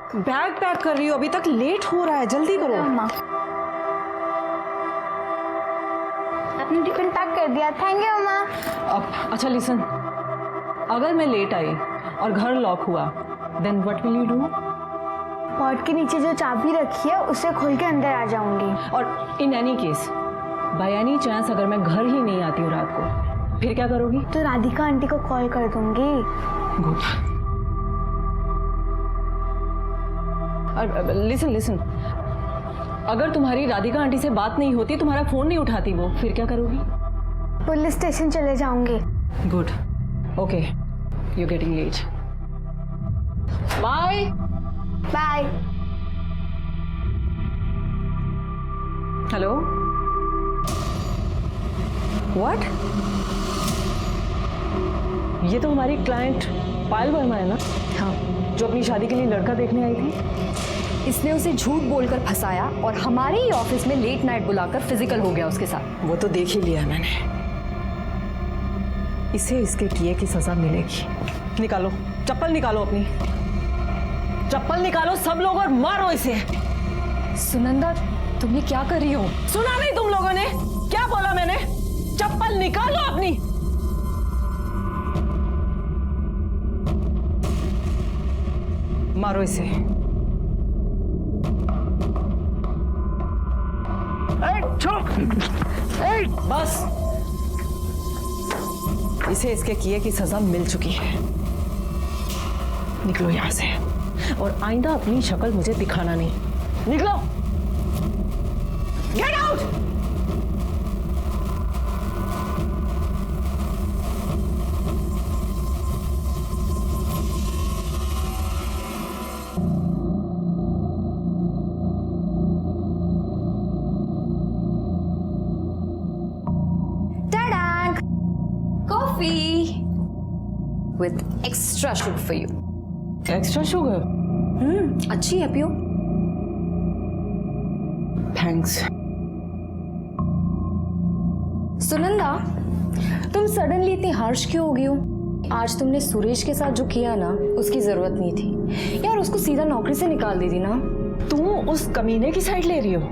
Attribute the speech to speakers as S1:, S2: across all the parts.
S1: Bag pack कर रही हो, अभी तक लेट हो रहा है, जल्दी करो।
S2: अम्मा आपने टिफिन पैक कर दिया, थैंक यू अम्मा।
S1: अब अच्छा लिसन, अगर मैं लेट आई और घर लॉक हुआ then what will you do?
S2: Pot के नीचे जो चाबी रखी है उसे खोल के अंदर आ जाऊंगी।
S1: और in any case by any chance अगर मैं घर ही नहीं आती हूँ रात को, फिर क्या करोगी?
S2: तो राधिका आंटी को कॉल कर दूंगी।
S1: गुड। लिसन लिसन, अगर तुम्हारी राधिका आंटी से बात नहीं होती, तुम्हारा फोन नहीं उठाती वो, फिर क्या करोगी?
S2: पुलिस स्टेशन चले जाऊंगी।
S1: Good, okay, you getting late, bye
S2: bye.
S1: Hello, what? ये तो हमारी क्लाइंट पायल वर्मा है ना?
S3: हाँ,
S1: जो अपनी शादी के लिए लड़का देखने आई थी।
S3: इसने उसे झूठ बोलकर फंसाया और हमारे ही ऑफिस में लेट नाइट बुलाकर फिजिकल हो गया उसके साथ।
S1: वो तो देख ही लिया मैंने, इसे इसके किए की सजा मिलेगी। निकालो चप्पल, निकालो अपनी चप्पल निकालो सब लोग और मारो इसे।
S3: सुनंदा, तुम ये क्या कर रही हो?
S1: सुना नहीं तुम लोगों ने क्या बोला मैंने? चप्पल निकालो अपनी। मारो इसे। बस, इसे इसके किए की सजा मिल चुकी है। निकलो यहां से और आइंदा अपनी शक्ल मुझे दिखाना नहीं। निकलो, get out.
S3: Coffee with extra sugar for you.
S1: Extra sugar?
S3: अच्छी है, पियो।
S1: थैंक्स।
S3: सुनंदा, तुम सडनली इतनी हार्श क्यों हो गई हो? आज तुमने सुरेश के साथ जो किया ना, उसकी जरूरत नहीं थी यार। उसको सीधा नौकरी से निकाल दी थी ना।
S1: तुम उस कमीने की साइड ले रही हो?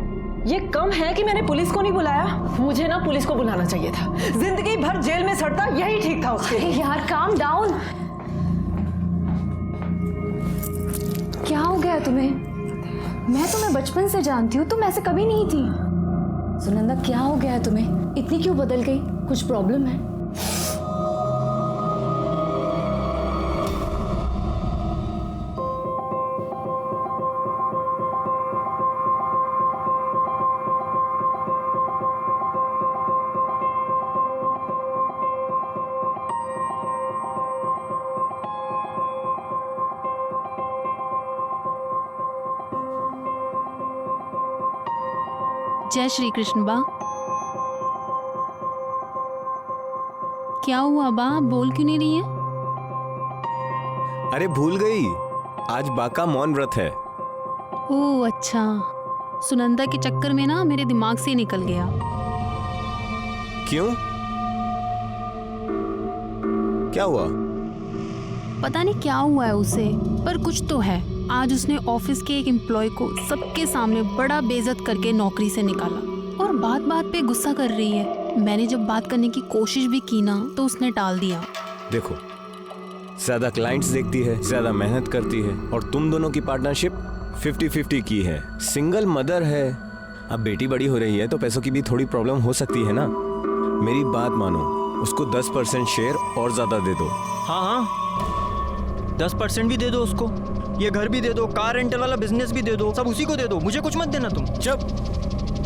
S1: ये कम है कि मैंने पुलिस को नहीं बुलाया? मुझे ना पुलिस को बुलाना चाहिए था। जिंदगी भर जेल में सड़ता यही ठीक था उसके लिए।
S3: यार काम डाउन। क्या हो गया तुम्हें? मैं तुम्हें बचपन से जानती हूँ, तुम ऐसे कभी नहीं थी। सुनंदा, क्या हो गया है तुम्हें? इतनी क्यों बदल गई? कुछ प्रॉब्लम है?
S4: जय श्री कृष्ण बा। क्या हुआ बा, बोल क्यों नहीं रही है?
S5: अरे भूल गई, आज बा का मौन व्रत है।
S4: ओह अच्छा, सुनंदा के चक्कर में ना मेरे दिमाग से ही निकल गया।
S5: क्यों, क्या हुआ?
S4: पता नहीं क्या हुआ है उसे, पर कुछ तो है। आज उसने ऑफिस के एक एम्प्लॉय को सबके सामने बड़ा बेइज्जत करके नौकरी से निकाला और बात बात पे गुस्सा कर रही है। मैंने जब बात करने की कोशिश भी की ना, तो उसने टाल दिया।
S5: देखो, ज्यादा क्लाइंट्स देखती है, ज्यादा मेहनत करती है, और तुम दोनों की पार्टनरशिप 50-50 की है। सिंगल मदर है, अब बेटी बड़ी हो रही है तो पैसों की भी थोड़ी प्रॉब्लम हो सकती है ना। मेरी बात मानो, उसको 10% शेयर और ज्यादा दे दो।
S6: हाँ हाँ, 10% भी दे दो उसको, ये घर भी दे दो, कार रेंटल वाला बिजनेस भी दे दो, सब उसी को दे दो, मुझे कुछ मत देना तुम।
S5: चुप,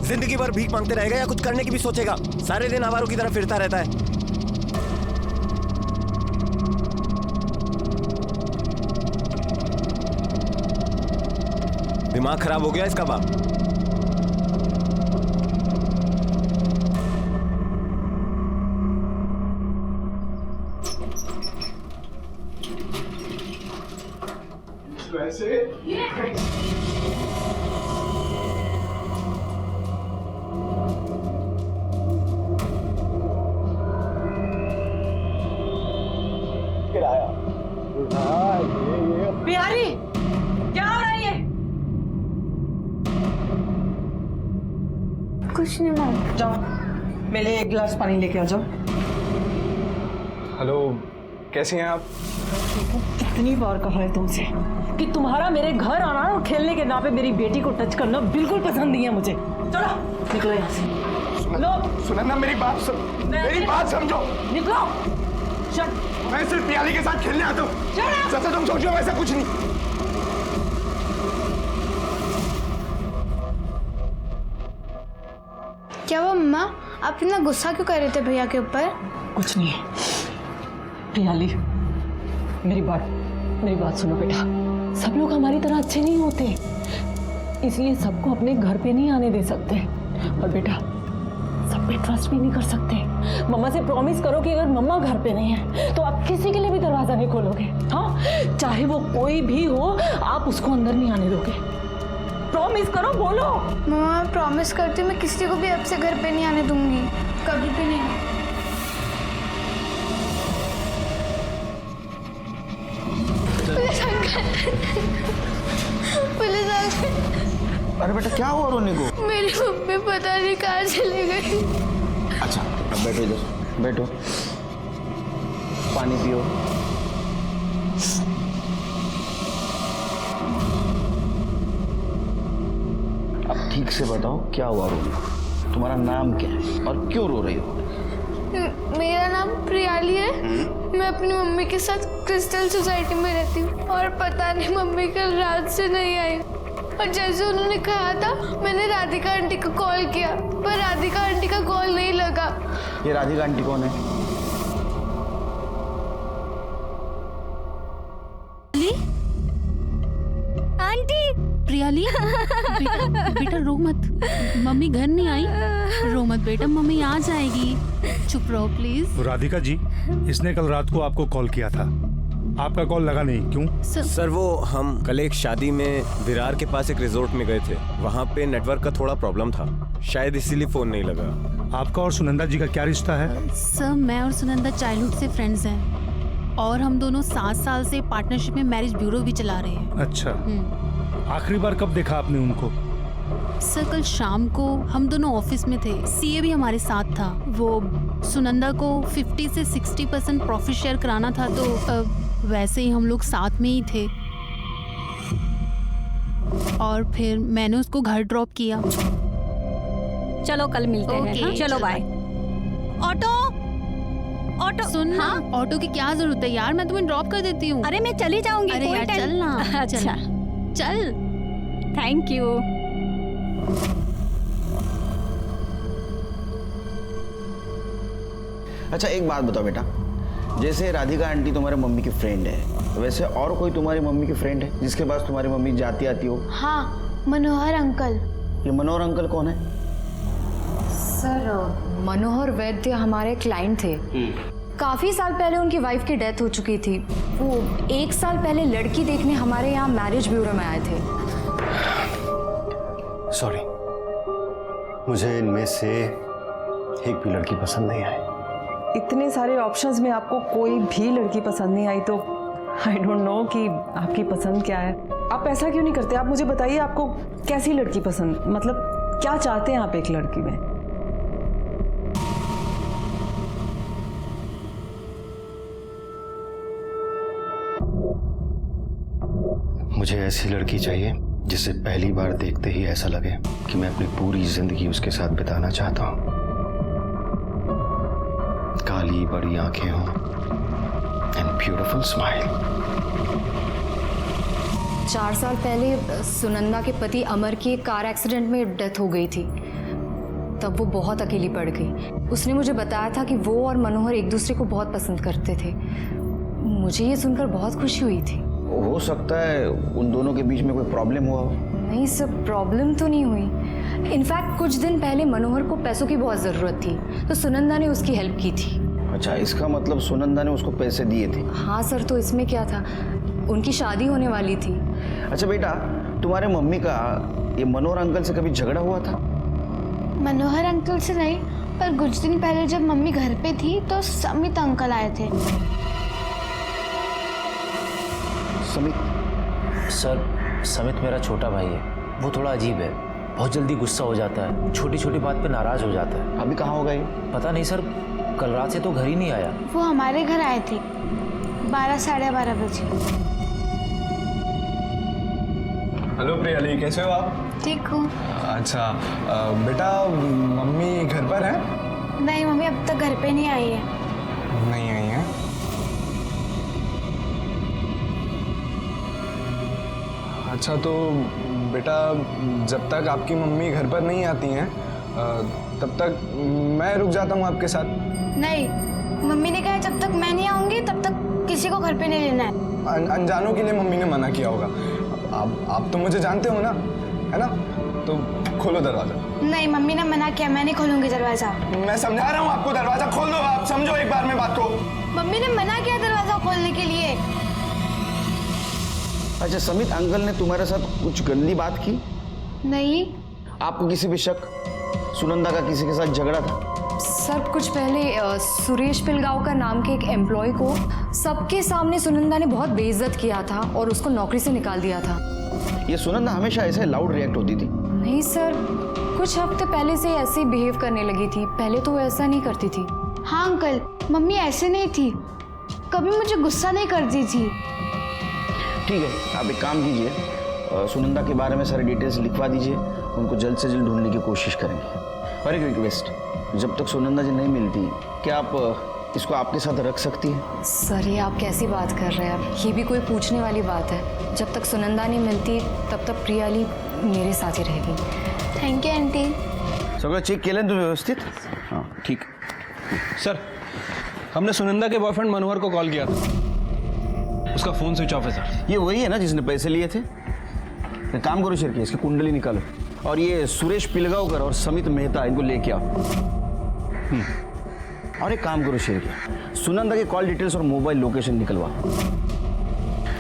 S5: जिंदगी भर भीख मांगते रहेगा या कुछ करने की भी सोचेगा? सारे दिन आवारों की तरह फिरता रहता है। दिमाग खराब हो गया इसका बाप।
S7: वैसे किराया
S1: बिहारी, क्या हो रहा है ये?
S2: कुछ नहीं मम्मी।
S1: जाओ मेरे लिए एक गिलास पानी लेके आ जाओ।
S7: हेलो, कैसे हैं आप?
S1: कितनी बार कहा है तुमसे कि तुम्हारा मेरे घर आना और खेलने के नाम पे मेरी बेटी को टच करना बिल्कुल पसंद नहीं है मुझे। चलो निकलो यहाँ से। लो
S7: सुनंदा, मेरी बात समझो।
S1: निकलो। चल
S7: मैं सिर्फ पियाली के साथ खेलने आता हूँ। जैसे तुम सोचो वैसा कुछ नहीं।
S2: क्या हुआ मम्मा, आप इतना गुस्सा क्यों कर रहे थे भैया के ऊपर?
S1: कुछ नहीं है प्रियाली, मेरी बात सुनो बेटा। सब लोग हमारी तरह अच्छे नहीं होते, इसलिए सबको अपने घर पे नहीं आने दे सकते। और बेटा सब पे ट्रस्ट भी नहीं कर सकते। मम्मा से प्रॉमिस करो कि अगर मम्मा घर पे नहीं है तो आप किसी के लिए भी दरवाजा नहीं खोलोगे। हाँ, चाहे वो कोई भी हो, आप उसको अंदर नहीं आने दोगे। प्रॉमिस करो, बोलो।
S2: मम्मा मैं प्रॉमिस करती हूँ, मैं किसी को भी अब से घर पे नहीं आने दूंगी, कभी भी नहीं। Police uncle.
S8: अरे बेटा क्या हुआ रोने को?
S2: मेरी मम्मी पता नहीं कहाँ चली गई।
S8: अच्छा अब बैठो, इधर बैठो, पानी पियो। अब ठीक से बताओ क्या हुआ रोने को? तुम्हारा नाम क्या है और क्यों रो रही हो?
S2: मेरा नाम प्रियाली है। मैं अपनी मम्मी के साथ क्रिस्टल सोसाइटी में रहती हूँ और पता नहीं मम्मी कल रात से नहीं आई। और जैसे उन्होंने कहा था मैंने राधिका आंटी को कॉल किया, पर राधिका आंटी का कॉल नहीं लगा।
S8: ये राधिका आंटी कौन है?
S2: आंटी।
S4: प्रियाली बेटा रो मत, मम्मी घर नहीं आई। रो मत बेटा, मम्मी आ जाएगी। चुप रहो प्लीज।
S9: राधिका जी, इसने कल रात को आपको कॉल किया था, आपका कॉल लगा नहीं, क्यों?
S5: सर वो हम कल एक शादी में विरार के पास एक रिजॉर्ट में गए थे, वहाँ पे नेटवर्क का थोड़ा प्रॉब्लम था, शायद इसीलिए फोन नहीं लगा।
S9: आपका और सुनंदा जी का क्या रिश्ता है?
S4: सर मैं और सुनंदा चाइल्डहुड से फ्रेंड्स हैं और हम दोनों 7 साल से पार्टनरशिप में मैरिज ब्यूरो भी चला रहे हैं।
S9: अच्छा, आखिरी बार कब देखा आपने उनको?
S4: सर कल शाम को हम दोनों ऑफिस में थे, सीए भी हमारे साथ था। वो सुनंदा को 50 से 60% प्रॉफिट शेयर कराना था, तो वैसे ही हम लोग साथ में ही थे और फिर मैंने उसको घर ड्रॉप किया।
S10: चलो कल मिलते हैं। हाँ? चलो बाय। ऑटो
S4: सुन ना, ऑटो की क्या जरूरत है यार, मैं तुम्हें ड्रॉप कर देती हूँ।
S10: अरे मैं चली जाऊंगी।
S4: अरे यार चल ना।
S10: अच्छा
S4: चल।
S10: Thank you.
S8: अच्छा एक बात बताओ बेटा, जैसे राधिका आंटी तुम्हारे मम्मी की फ्रेंड है, वैसे और कोई तुम्हारी मम्मी की फ्रेंड है जिसके पास तुम्हारी मम्मी जाती आती हो?
S2: हाँ, मनोहर अंकल।
S8: ये मनोहर अंकल कौन है?
S3: सर मनोहर वैद्य हमारे क्लाइंट थे। काफी साल पहले उनकी वाइफ की डेथ हो चुकी थी। वो 1 साल पहले लड़की देखने हमारे यहाँ मैरिज ब्यूरो में आए थे।
S11: सॉरी, मुझे इनमें से एक भी लड़की पसंद नहीं आई।
S1: इतने सारे ऑप्शंस में आपको कोई भी लड़की पसंद नहीं आई तो आई डोंट नो कि आपकी पसंद क्या है। आप ऐसा क्यों नहीं करते, आप मुझे बताइए आपको कैसी लड़की पसंद, मतलब क्या चाहते हैं आप एक लड़की में?
S11: मुझे ऐसी लड़की चाहिए जिसे पहली बार देखते ही ऐसा लगे कि मैं अपनी पूरी जिंदगी उसके साथ बिताना चाहता हूँ। काली बड़ी आंखें हों एंड ब्यूटीफुल स्माइल।
S3: 4 साल पहले सुनंदा के पति अमर की एक कार एक्सीडेंट में डेथ हो गई थी। तब वो बहुत अकेली पड़ गई। उसने मुझे बताया था कि वो और मनोहर एक दूसरे को बहुत पसंद करते थे। मुझे ये सुनकर बहुत खुशी हुई थी।
S8: हो सकता है उन दोनों के बीच में कोई प्रॉब्लम हुआ हो।
S3: नहीं सर, प्रॉब्लम तो नहीं हुई। इनफैक्ट कुछ दिन पहले मनोहर को पैसों की बहुत ज़रूरत थी तो सुनंदा ने उसकी हेल्प की थी।
S8: अच्छा, इसका मतलब सुनंदा ने उसको पैसे दिए थे?
S3: हाँ सर, तो इसमें क्या था, उनकी शादी होने वाली थी।
S8: अच्छा बेटा, तुम्हारे मम्मी का ये मनोहर अंकल से कभी झगड़ा हुआ था?
S2: मनोहर अंकल से नहीं, पर कुछ दिन पहले जब मम्मी घर पे थी तो समित अंकल आए थे।
S8: समित?
S12: सर समित मेरा छोटा भाई है, वो थोड़ा अजीब है। बहुत जल्दी गुस्सा हो जाता है, छोटी छोटी बात पे नाराज हो जाता है।
S8: अभी कहाँ होगा ये?
S12: पता नहीं सर, कल रात से तो घर ही नहीं आया।
S2: वो हमारे घर आए थे 12 साढ़े 12 बजे।
S7: हेलो प्रियाली, कैसे हो आप?
S2: ठीक हूँ।
S7: अच्छा बेटा, मम्मी घर पर है?
S2: नहीं, मम्मी अब तक घर पे नहीं आई है।
S7: नहीं आई है? अच्छा तो बेटा, जब तक आपकी मम्मी घर पर नहीं आती हैं तब तक मैं रुक जाता हूँ आपके साथ।
S2: नहीं, मम्मी ने कहा जब तक मैं नहीं आऊंगी तब तक किसी को घर पे नहीं लेना है।
S7: अनजानों के लिए मम्मी ने मना किया होगा। आप तो मुझे जानते हो ना, है ना? तो खोलो दरवाजा।
S2: नहीं, मम्मी ने मना किया, मैं नहीं खोलूंगी दरवाजा।
S7: मैं समझा रहा हूँ आपको, दरवाजा खोल दो। आप समझो एक बार में बात को।
S2: मम्मी ने मना किया दरवाजा खोलने के लिए।
S8: अच्छा समित अंकल ने तुम्हारे साथ कुछ गंदी बात की?
S2: नहीं।
S8: आपको किसी पे शक? सुनंदा का किसी के साथ झगड़ा था?
S3: सर कुछ पहले सुरेश पिलगांवकर नाम के एक एम्प्लॉय को सबके सामने सुनंदा ने बहुत बेइज्जत किया था और उसको नौकरी से निकाल दिया था।
S8: ये सुनंदा हमेशा ऐसे लाउड रिएक्ट होती थी?
S3: नहीं सर, कुछ हफ्ते पहले से ऐसे ही बिहेव करने लगी थी। पहले तो वो ऐसा नहीं करती थी।
S2: हाँ अंकल, मम्मी ऐसे नहीं थी, कभी मुझे गुस्सा नहीं करती थी।
S8: ठीक है, आप एक काम कीजिए, सुनंदा के बारे में सारी डिटेल्स लिखवा दीजिए, उनको जल्द से जल्द ढूंढने की कोशिश करेंगे। और एक रिक्वेस्ट, जब तक सुनंदा जी नहीं मिलती, क्या आप इसको आपके साथ रख सकती हैं?
S3: सर ये आप कैसी बात कर रहे हैं? ये भी कोई पूछने वाली बात है? जब तक सुनंदा नहीं मिलती तब तक प्रियाली मेरे साथ ही रहेगी।
S2: Thank you aunty.
S8: सगळं चेक केलं तुम्ही व्यवस्थित? हाँ ठीक।
S6: सर, हमने सुनंदा के बॉयफ्रेंड मनोहर को कॉल किया था, उसका फोन स्विच ऑफ है सर।
S8: ये वही है ना जिसने पैसे लिए थे? एक काम करो शिरके, इसकी कुंडली निकालो और ये सुरेश पिलगांवकर और समित मेहता इनको लेके आओ। और एक काम करो शिरके, सुनंदा के कॉल डिटेल्स और मोबाइल लोकेशन निकलवा।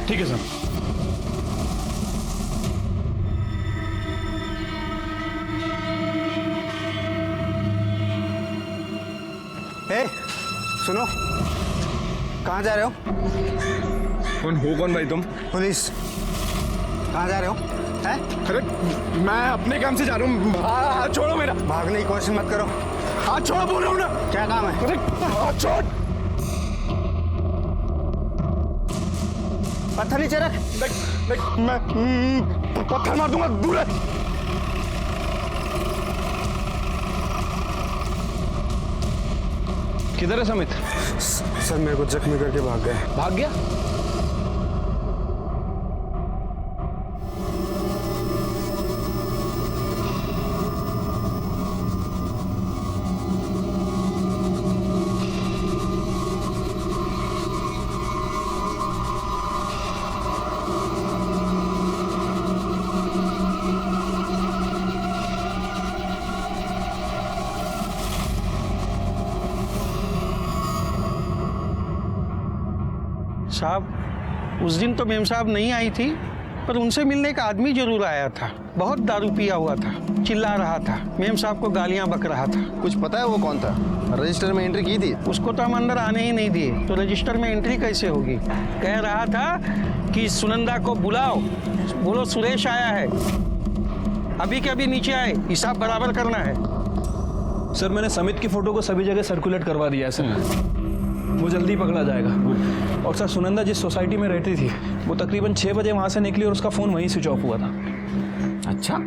S6: ठीक है सर।
S7: ए, सुनो, कहाँ जा रहे हो? कौन भाई तुम? पुलिस। कहाँ जा रहे हो? हैं? अरे मैं अपने काम से जा रहा हूँ। हाथ छोड़ो मेरा। भागने की कोशिश मत करो। हाथ छोड़ो बोल रहा हूँ ना। क्या काम है? अरे हाथ छोड़। पत्थर नीचे रख। देख मैं पत्थर मार दूंगा, दूर है।
S6: किधर है समित?
S7: सर मेरे को जख्मी करके भाग गए।
S6: भाग गया?
S13: साहब, उस दिन तो मेम साहब नहीं आई थी, पर उनसे मिलने एक आदमी जरूर आया था। बहुत दारू पिया हुआ था, चिल्ला रहा था, मेम साहब को गालियां बक रहा था।
S11: कुछ पता है वो कौन था? रजिस्टर में एंट्री की थी?
S13: उसको तो हम अंदर आने ही नहीं दिए, तो रजिस्टर में एंट्री कैसे होगी? कह रहा था कि सुनंदा को बुलाओ, बोलो सुरेश आया है, अभी के अभी नीचे आए, हिसाब बराबर करना है।
S6: सर मैंने समित की फोटो को सभी जगह सर्कुलेट करवा दिया है सर, वो जल्दी पकड़ा जाएगा। और सर सुनंदा जिस सोसाइटी में रहती थी वो तकरीबन 6 बजे वहां से निकली और उसका फोन वहीं स्विच ऑफ हुआ था।
S8: अच्छा,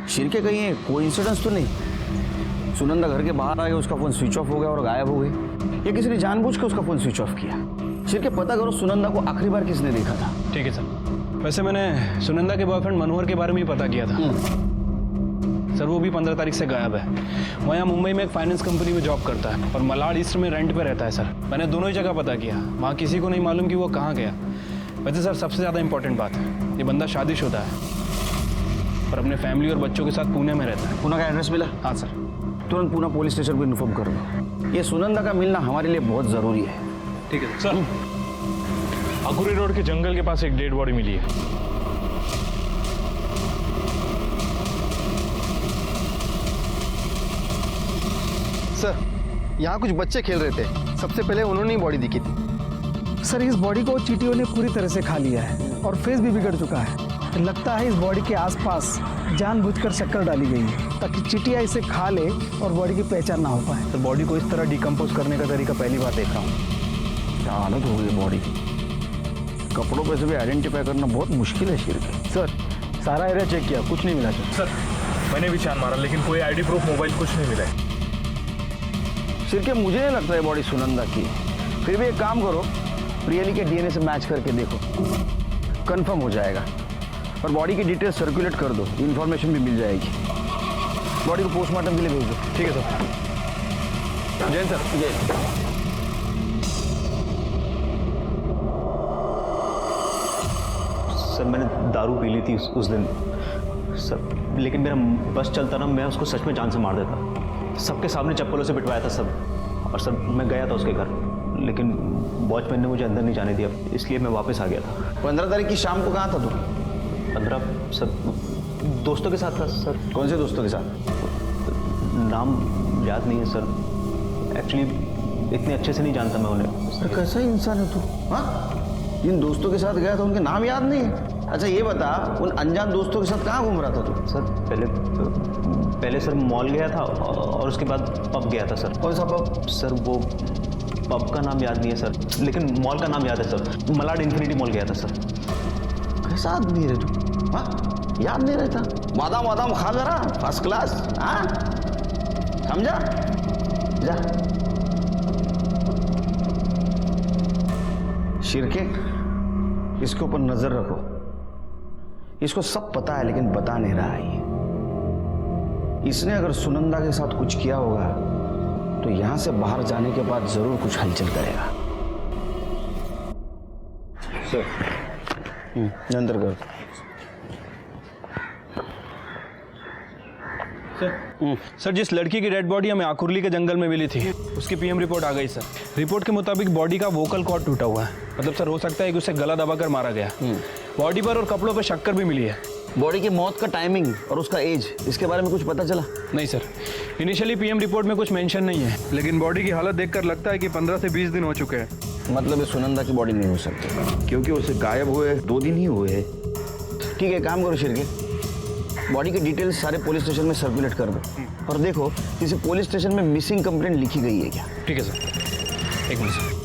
S8: शिरके कहीं कोइंसिडेंस तो नहीं? सुनंदा घर के बाहर आ गया, उसका फोन स्विच ऑफ हो गया और गायब हो गई, या किसी ने जानबूझ के उसका फोन स्विच ऑफ किया? शिरके पता करो सुनंदा को आखिरी बार किसने देखा था।
S6: ठीक है सर। वैसे मैंने सुनंदा के बॉयफ्रेंड मनोहर के बारे में ही पता किया था सर, वो भी 15 तारीख से गायब है। वो यहाँ मुंबई में एक फाइनेंस कंपनी में जॉब करता है और मलाड ईस्ट में रेंट पे रहता है सर। मैंने दोनों ही जगह पता किया, वहाँ किसी को नहीं मालूम कि वो कहाँ गया। वैसे सर सबसे ज़्यादा इंपॉर्टेंट बात है, ये बंदा शादीशुदा है और अपने फैमिली और बच्चों के साथ पुणे में रहता है।
S8: पुणे का एड्रेस मिला?
S6: हाँ सर।
S8: तुरंत पुणे पुलिस स्टेशन को इन्फॉर्म कर दो, ये सुनंदा का मिलना हमारे लिए बहुत ज़रूरी है।
S6: ठीक है सर। अघुरी रोड के जंगल के पास एक डेड बॉडी मिली है।
S11: सर, यहाँ कुछ बच्चे खेल रहे थे, सबसे पहले उन्होंने ही बॉडी दिखी थी।
S14: सर इस बॉडी को चींटियों ने पूरी तरह से खा लिया है और फेस भी बिगड़ चुका है। लगता है इस बॉडी के आसपास
S13: जानबूझकर शक्कर डाली गई है ताकि चिटिया इसे खा ले और बॉडी की पहचान ना हो पाए।
S6: तो बॉडी को इस तरह डिकम्पोज करने का तरीका पहली बार देख रहा हूँ।
S8: क्या हालत हो गई बॉडी की। कपड़ों पे से भी आइडेंटिफाई करना बहुत मुश्किल है शिरके।
S6: सर सारा एरिया चेक किया, कुछ नहीं मिला सर।
S11: मैंने भी छान मारा लेकिन कोई आईडी प्रूफ, मोबाइल कुछ नहीं मिला।
S8: शिरके मुझे नहीं लगता है बॉडी सुनंदा की। फिर भी एक काम करो, प्रियली के डीएनए से मैच करके देखो, कंफर्म हो जाएगा। और बॉडी की डिटेल्स सर्कुलेट कर दो, इन्फॉर्मेशन भी मिल जाएगी। बॉडी को पोस्टमार्टम के लिए भेज दो।
S6: ठीक है सर। जय सर।
S8: जय।
S12: सर मैंने दारू पी ली थी उस दिन सर, लेकिन मेरा बस चलता ना, मैं उसको सच में जान से मार देता। सबके सामने चप्पलों से पिटवाया था सब। और सर मैं गया था उसके घर, लेकिन वॉचमैन ने मुझे अंदर नहीं जाने दिया, इसलिए मैं वापस आ गया था।
S8: 15 तारीख की शाम को कहाँ था तू?
S12: 15 सर दोस्तों के साथ था सर।
S8: कौन से दोस्तों के साथ?
S12: नाम याद नहीं है सर, एक्चुअली इतने अच्छे से नहीं जानता मैं उन्हें।
S8: तो कैसा इंसान है तू? हाँ, जिन दोस्तों के साथ गया था उनके नाम याद नहीं है? अच्छा ये बता, उन अनजान दोस्तों के साथ कहाँ घूम रहा था तू?
S12: सर पहले सर मॉल गया था और उसके बाद पब गया था सर।
S8: कौन सा पब?
S12: सर वो पब का नाम याद नहीं है सर, लेकिन मॉल का नाम याद है सर। मलाड इन्फिनिटी मॉल गया था सर।
S8: कैसा आदमी है तू? हाँ, याद नहीं रहता? बादाम वादाम खा जरा, फर्स्ट क्लास। हाँ, समझा? जा। शिरके, इसके ऊपर नजर रखो। इसको सब पता है लेकिन बता नहीं रहा है ये। इसने अगर सुनंदा के साथ कुछ किया होगा तो यहां से बाहर जाने के बाद जरूर कुछ हलचल करेगा। सर अंदर कर।
S6: सर जिस लड़की की डेड बॉडी हमें आकुर्ली के जंगल में मिली थी, उसकी पीएम रिपोर्ट आ गई सर। रिपोर्ट के मुताबिक बॉडी का वोकल कॉर्ड टूटा हुआ है। मतलब सर हो सकता है कि उसे गला दबाकर मारा गया। बॉडी पर और कपड़ों पर शक्कर भी मिली है।
S8: बॉडी की मौत का टाइमिंग और उसका एज, इसके बारे में कुछ पता चला?
S6: नहीं सर, इनिशियली पीएम रिपोर्ट में कुछ मेंशन नहीं है, लेकिन बॉडी की हालत देखकर लगता है कि 15 से 20 दिन हो चुके हैं।
S8: मतलब ये सुनंदा की बॉडी नहीं हो सकती, क्योंकि उसे गायब हुए 2 दिन ही हुए हैं। ठीक है, काम करो शिरके, बॉडी की डिटेल्स सारे पुलिस स्टेशन में सर्कुलेट कर दो और देखो किसी पुलिस स्टेशन में मिसिंग कंप्लेंट लिखी गई है क्या।
S6: ठीक है सर, एक मिनट सर।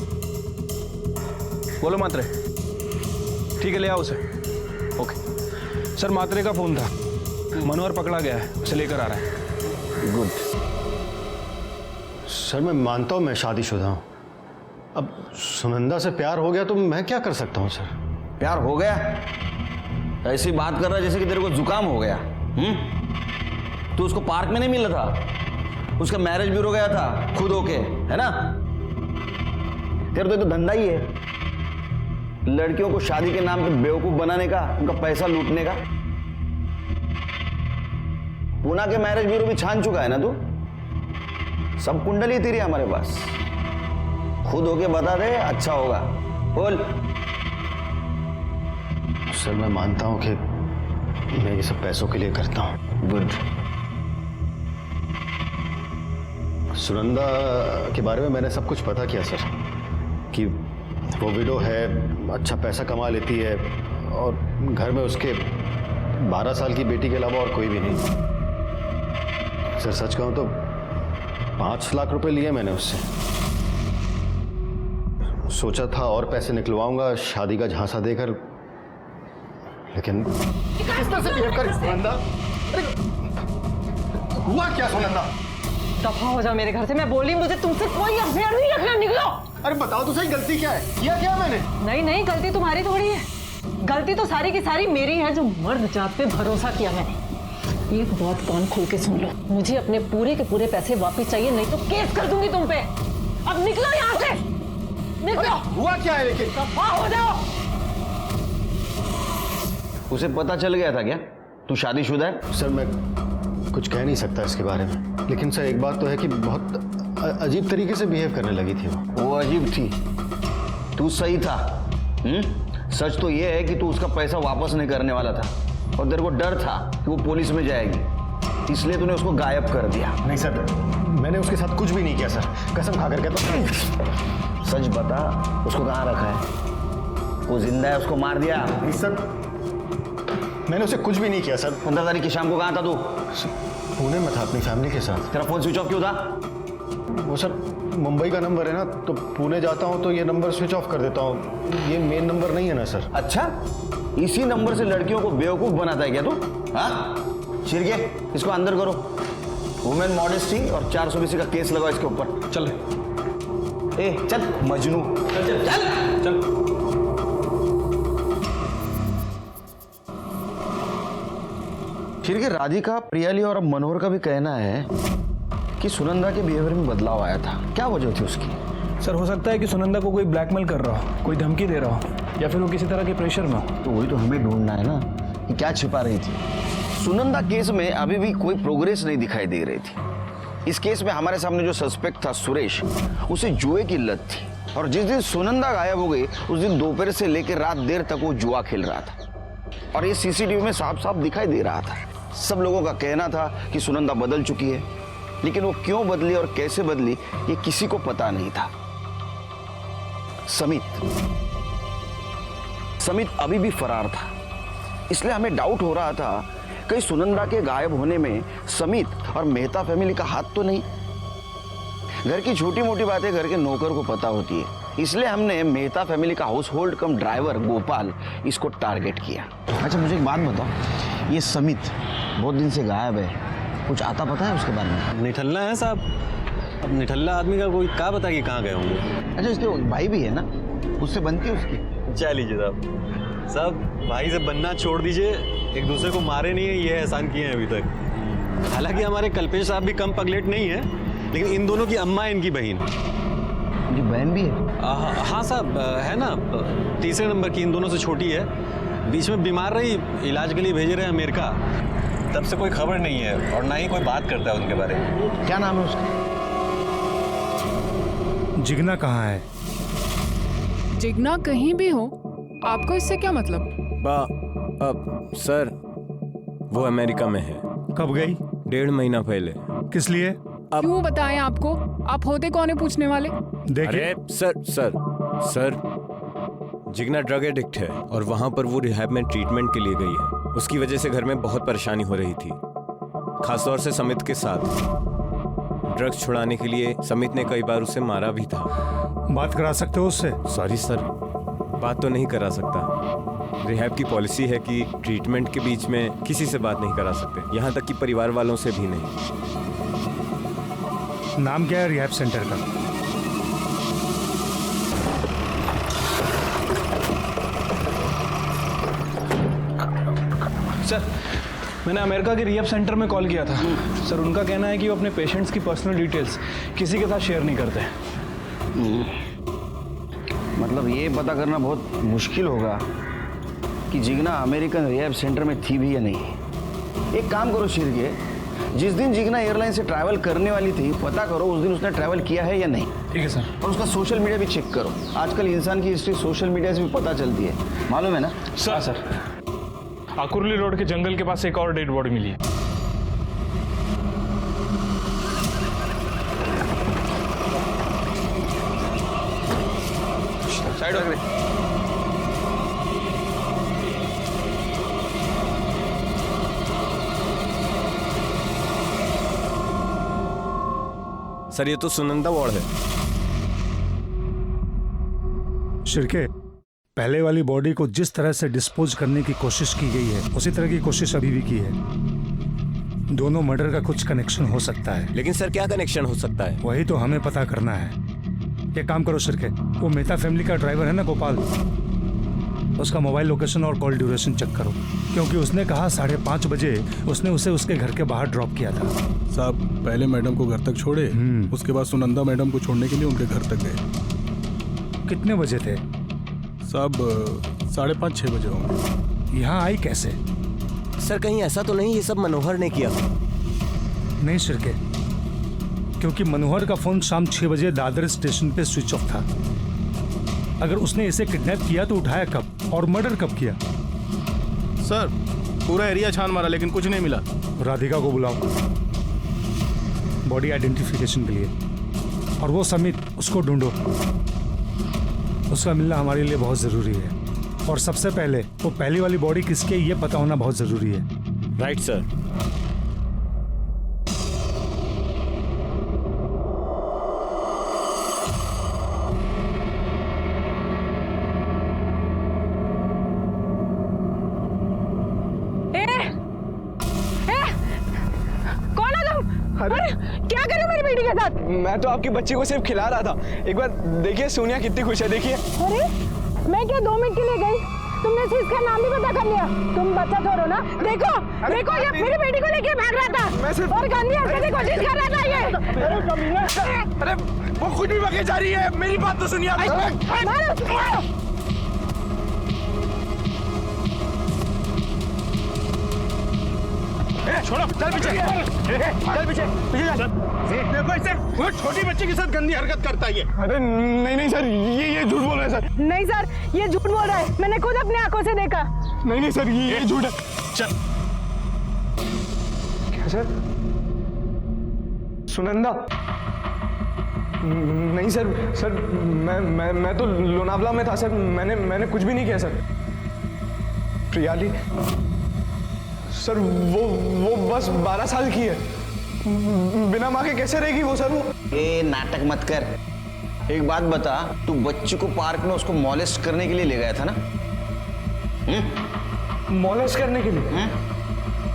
S6: बोलो मात्रे। ठीक है, ले आओ उसे। ओके सर, मात्रे का फोन था, मनोहर पकड़ा गया है, उसे लेकर आ रहा है।
S8: गुड।
S11: सर मैं मानता हूँ मैं शादीशुदा हूँ, अब सुनंदा से प्यार हो गया तो मैं क्या कर सकता हूँ सर?
S8: प्यार हो गया? ऐसी बात कर रहा है जैसे कि तेरे को जुकाम हो गया। तू उसको पार्क में नहीं मिला था, उसका मैरिज ब्यूरो गया था खुद होके, है ना? तेरा तो धंधा ही है लड़कियों को शादी के नाम पे बेवकूफ बनाने का, उनका पैसा लूटने का। पूना के मैरिज ब्यूरो भी छान चुका है ना तू? सब कुंडली तेरी हमारे पास, खुद होके बता दे, अच्छा होगा। बोल।
S11: सर मैं मानता हूँ कि मैं ये सब पैसों के लिए करता हूँ।
S8: गुड।
S11: सुनंदा के बारे में मैंने सब कुछ पता किया सर, कि वो विडो है, अच्छा पैसा कमा लेती है और घर में उसके 12 साल की बेटी के अलावा और कोई भी नहीं। सर सच कहूँ तो 5 लाख रुपए लिए मैंने उससे। सोचा था और पैसे निकलवाऊंगा शादी का झांसा देकर, लेकिन
S9: किस तरह से बिहेव कर सुनंदा? हुआ क्या सुनंदा?
S1: दफा हो जा मेरे घर से, मैं बोली मुझे तुमसे कोई अफेयर नहीं रखना, निकलो।
S9: अरे बताओ तो सही, गलती क्या है? किया क्या मैंने?
S1: नहीं नहीं, गलती तुम्हारी थोड़ी है, गलती तो सारी की सारी मेरी है, जो मर्द जात पे भरोसा किया मैंने। एक बात कान खोल के सुन लो, मुझे अपने पूरे के पूरे पैसे वापस चाहिए, नहीं तो केस कर दूंगी तुम पे। अब निकलो यहाँ से, निकलो।
S9: हुआ क्या है लेकिन?
S1: दफा हो जाओ।
S8: उसे पता चल गया था क्या तू शादीशुदा है?
S11: सर मैं कुछ कह नहीं सकता इसके बारे में, लेकिन सर एक बात तो है कि बहुत अजीब तरीके से बिहेव करने लगी थी
S8: वो अजीब थी, तू सही था। सच तो ये है कि तू उसका पैसा वापस नहीं करने वाला था और तेरे को डर था कि वो पुलिस में जाएगी, इसलिए तूने उसको गायब कर दिया।
S11: नहीं सर, मैंने उसके साथ कुछ भी नहीं किया सर, कसम खा कर कहता हूं।
S8: सच बता, उसको कहाँ रखा है? वो जिंदा है, उसको मार दिया?
S11: नहीं सर, मैंने उसे कुछ भी नहीं किया सर।
S8: 15 तारीख की शाम को कहाँ था तू?
S11: पुणे में था अपनी फैमिली के साथ।
S8: तेरा फोन स्विच ऑफ क्यों था?
S11: वो सर मुंबई का नंबर है ना, तो पुणे जाता हूँ तो ये नंबर स्विच ऑफ कर देता हूँ। ये मेन नंबर नहीं है ना सर।
S8: अच्छा, इसी नंबर से लड़कियों को बेवकूफ बनाता है क्या तू? हाँ, शिरके इसको अंदर करो। वुमेन मॉडेस्टी और 420 का केस लगाओ इसके ऊपर।
S6: चल
S8: ए चल मजनू, चल चल चल चल। शिरके, राधिका, प्रियाली और अब मनोहर का भी कहना है कि सुनंदा के बिहेवियर में बदलाव आया था। क्या वजह थी उसकी?
S6: सर, हो सकता है कि सुनंदा को कोई ब्लैकमेल कर रहा हो, कोई धमकी दे रहा हो, या फिर वो किसी तरह के प्रेशर में हो।
S8: तो वही तो हमें ढूंढना है ना कि क्या छिपा रही थी। सुनंदा केस में अभी भी कोई प्रोग्रेस नहीं दिखाई दे रही थी। इस केस में हमारे सामने जो सस्पेक्ट था सुरेश, उसे जुए की लत थी, और जिस दिन सुनंदा गायब हो गई उस दिन दोपहर से लेकर रात देर तक वो जुआ खेल रहा था, और ये सीसीटीवी में साफ साफ दिखाई दे रहा था। सब लोगों का कहना था कि सुनंदा बदल चुकी है, लेकिन वो क्यों बदली और कैसे बदली ये किसी को पता नहीं था। समित अभी भी फरार था, इसलिए हमें डाउट हो रहा था कहीं सुनंदा के गायब होने में समित और मेहता फैमिली का हाथ तो नहीं। घर की छोटी मोटी बातें घर के नौकर को पता होती है, इसलिए हमने मेहता फैमिली का हाउस होल्ड कम ड्राइवर गोपाल इसको टारगेट किया। अच्छा मुझे एक बात बताओ, ये समित बहुत दिन से गायब है, कुछ आता पता है उसके बारे में?
S12: निठल्ला है साहब, अब निठल्ला आदमी का कोई क्या पता कि कहाँ गए होंगे।
S8: अच्छा, इसके भाई भी है ना, उससे बनती है उसकी?
S12: चाह लीजिए साहब, सब भाई से बनना छोड़ दीजिए, एक दूसरे को मारे नहीं है, ये एहसान किए हैं अभी तक। हालांकि हमारे कल्पेश साहब भी कम पगलेट नहीं है, लेकिन इन दोनों की अम्मा इनकी बहन।
S8: इनकी बहन भी है?
S12: हाँ साहब, है ना, तीसरे नंबर की, इन दोनों से छोटी है, बीच में बीमार रही, इलाज के लिए भेजे रहे अमेरिका, तब से कोई खबर नहीं है और ना ही कोई बात करता है उनके बारे में।
S8: क्या नाम है उसका?
S9: जिगना कहाँ है?
S14: जिगना कहीं भी हो, आपको इससे क्या मतलब?
S5: सर वो अमेरिका में है।
S9: कब गई?
S5: 1.5 महीना पहले।
S9: किस लिए?
S14: क्यों बताएं आपको? आप होते कौन है पूछने वाले?
S5: देखिए सर जिगना ड्रग एडिक्ट है और वहां पर वो रिहैब में ट्रीटमेंट के लिए गई है। उसकी वजह से घर में बहुत परेशानी हो रही थी, खासतौर से समित के साथ। ड्रग्स छुड़ाने के लिए समित ने कई बार उसे मारा भी था।
S9: बात करा सकते हो उससे?
S5: सॉरी सर, बात तो नहीं करा सकता। रिहैब की पॉलिसी है कि ट्रीटमेंट के बीच में किसी से बात नहीं करा सकते, यहाँ तक कि परिवार वालों से भी नहीं।
S9: नाम क्या है रिहैब सेंटर का?
S6: सर, मैंने अमेरिका के रिहैब सेंटर में कॉल किया था। सर, उनका कहना है कि वो अपने पेशेंट्स की पर्सनल डिटेल्स किसी के साथ शेयर नहीं करते।
S8: मतलब ये पता करना बहुत मुश्किल होगा कि जिगना अमेरिकन रिहैब सेंटर में थी भी या नहीं। एक काम करो शिरके, जिस दिन जिगना एयरलाइन से ट्रैवल करने वाली थी पता करो उस दिन उसने ट्रैवल किया है या नहीं।
S6: ठीक है सर।
S8: और उसका सोशल मीडिया भी चेक करो। आजकल इंसान की हिस्ट्री सोशल मीडिया से भी पता चलती है, मालूम है ना?
S6: सर आकुर्ली रोड के जंगल के पास एक और डेड बॉडी मिली है।
S8: साइड हो गए।
S5: सर ये तो सुनंदा वार्ड है।
S9: शिरके, पहले वाली बॉडी को जिस तरह से डिस्पोज करने की कोशिश की गई है उसी तरह की कोशिश अभी भी की है। दोनों मर्डर का कुछ कनेक्शन हो सकता है।
S5: लेकिन सर क्या कनेक्शन हो सकता है?
S9: वही तो हमें पता करना है। एक काम करो शिरके, वो मेहता फैमिली का ड्राइवर है ना गोपाल, उसका मोबाइल लोकेशन और कॉल ड्यूरेशन चेक करो, क्योंकि उसने कहा 5:30 बजे उसने उसे उसके घर के बाहर ड्रॉप किया था।
S15: साहब पहले मैडम को घर तक छोड़े, उसके बाद सुनंदा मैडम को छोड़ने के लिए उनके घर तक गए।
S9: कितने बजे थे?
S15: साहब 5:30-6 बजे होंगे।
S9: यहाँ आई कैसे?
S5: सर कहीं ऐसा तो नहीं ये सब मनोहर ने किया?
S9: नहीं शिरके, क्योंकि मनोहर का फोन शाम 6 बजे दादर स्टेशन पे स्विच ऑफ था। अगर उसने इसे किडनैप किया तो उठाया कब और मर्डर कब किया?
S15: सर पूरा एरिया छान मारा लेकिन कुछ नहीं मिला।
S9: राधिका को बुलाओ बॉडी आइडेंटिफिकेशन के लिए, और वो समित, उसको ढूंढो। उसका मिलना हमारे लिए बहुत जरूरी है। और सबसे पहले वो पहली वाली बॉडी किसकी है ये पता होना बहुत जरूरी है।
S5: Right sir.
S1: कौन हो तुम? अरे क्या कर रहे हो मेरी बेटी के साथ?
S6: मैं तो आपकी बच्ची को सिर्फ खिला रहा था। एक बार देखिए सोनिया कितनी खुश है, देखिए।
S1: अरे मैं क्या 2 मिनट के लिए गई, तुमने सिर्फ इसका नाम भी पता कर लिया। तुम बच्चा छोड़ो ना। देखो देखो ये मेरी बेटी को लेके भाग रहा था और गांधी हटने की कोशिश कर रहा था ये।
S6: अरे वो खुद भी भागे जा रही है, मेरी बात तो सुनिए। छोड़ो, चल पीछे, चल पीछे, पीछे चल। देखो इसे, वो छोटी बच्ची के साथ गंदी हरकत करता है ये। अरे नहीं सर, ये झूठ बोल रहा है सर।
S1: नहीं सर ये झूठ बोल रहा है, मैंने खुद अपनी आंखों से देखा।
S6: नहीं सर, ये झूठ है। चल। क्या सर? सुनंदा? नहीं सर मैं तो लोनावला में था सर। मैंने कुछ भी नहीं किया सर। प्रियाली सर, वो बस 12 साल की है। बिना माँ के कैसे रहेगी वो सर? वो
S8: ये नाटक मत कर। एक बात बता, तू बच्ची को पार्क में उसको मॉलेस्ट करने के लिए ले गया था ना?
S6: मॉलेस्ट करने के लिए?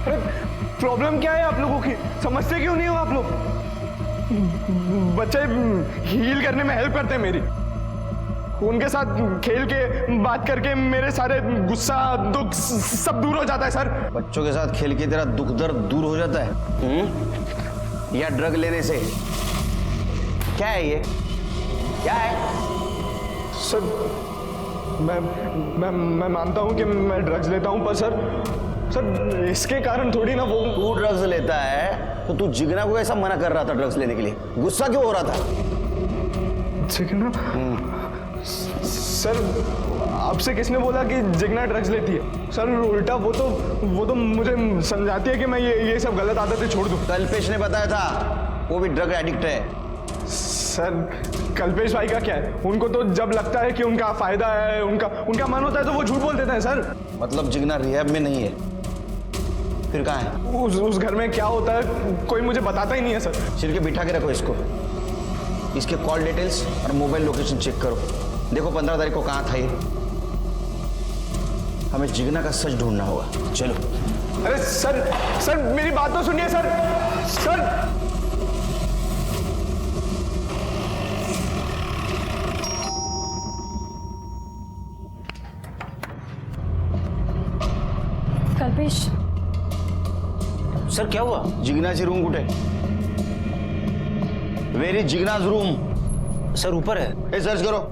S6: अरे प्रॉब्लम क्या है आप लोगों की? समझते क्यों नहीं हो आप लोग? बच्चे हील करने में हेल्प करते हैं मेरी। उनके साथ खेल के बात करके मेरे सारे गुस्सा दुख सब दूर हो जाता है सर।
S8: बच्चों के साथ खेल के तेरा दुख दर्द दूर हो जाता है? या ड्रग लेने से? क्या है ये? क्या है?
S6: सर मैं मानता हूँ कि मैं ड्रग्स लेता हूँ, पर सर इसके कारण थोड़ी ना वो।
S8: तू ड्रग्स लेता है तो तू जिगना को कैसा मना कर रहा था ड्रग्स लेने के लिए? गुस्सा क्यों हो रहा था?
S6: जिगना? सर आपसे किसने बोला कि जिगना ड्रग्स लेती है? सर उल्टा वो तो मुझे समझाती है कि मैं ये सब गलत आदतें छोड़ दूं।
S8: कल्पेश ने बताया था वो भी ड्रग एडिक्ट है।
S6: सर कल्पेश भाई का क्या है? उनको तो जब लगता है कि उनका फायदा है, उनका मन होता है तो वो झूठ बोल देते हैं सर।
S8: मतलब जिगना रिहैब में नहीं है? फिर कहाँ है?
S6: उस घर में क्या होता है कोई मुझे बताता ही नहीं है सर।
S8: सिर के बिठा के रखो इसको। इसके कॉल डिटेल्स और मोबाइल लोकेशन चेक करो। देखो 15 तारीख को कहाँ था ये। हमें जिगना का सच ढूंढना होगा। चलो।
S6: अरे सर मेरी बात तो सुनिए सर।
S3: कल्पेश
S8: सर क्या हुआ? जिग्नाची रूम कुठे? Where is Jigna's room? Sir ऊपर है। ए सर्च करो।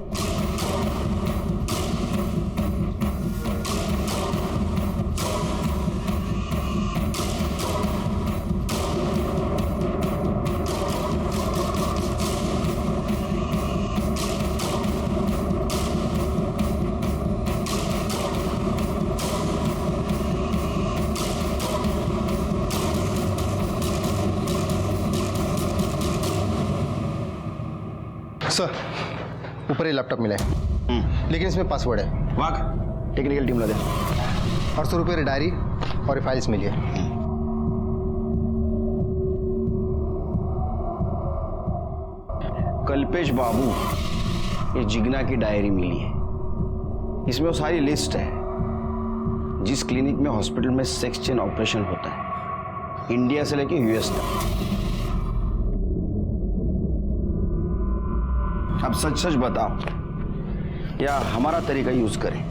S11: सर ऊपर ही लैपटॉप मिला है, लेकिन इसमें पासवर्ड है।
S8: वाक टेक्निकल टीम ला दे।
S11: 800 रुपये डायरी और फाइल्स मिली है।
S8: कल्पेश बाबू, ये जिग्ना की डायरी मिली है। इसमें वो सारी लिस्ट है जिस क्लिनिक में हॉस्पिटल में सेक्स चेन ऑपरेशन होता है, इंडिया से लेके यूएस तक। अब सच सच बताओ या हमारा तरीका यूज करें?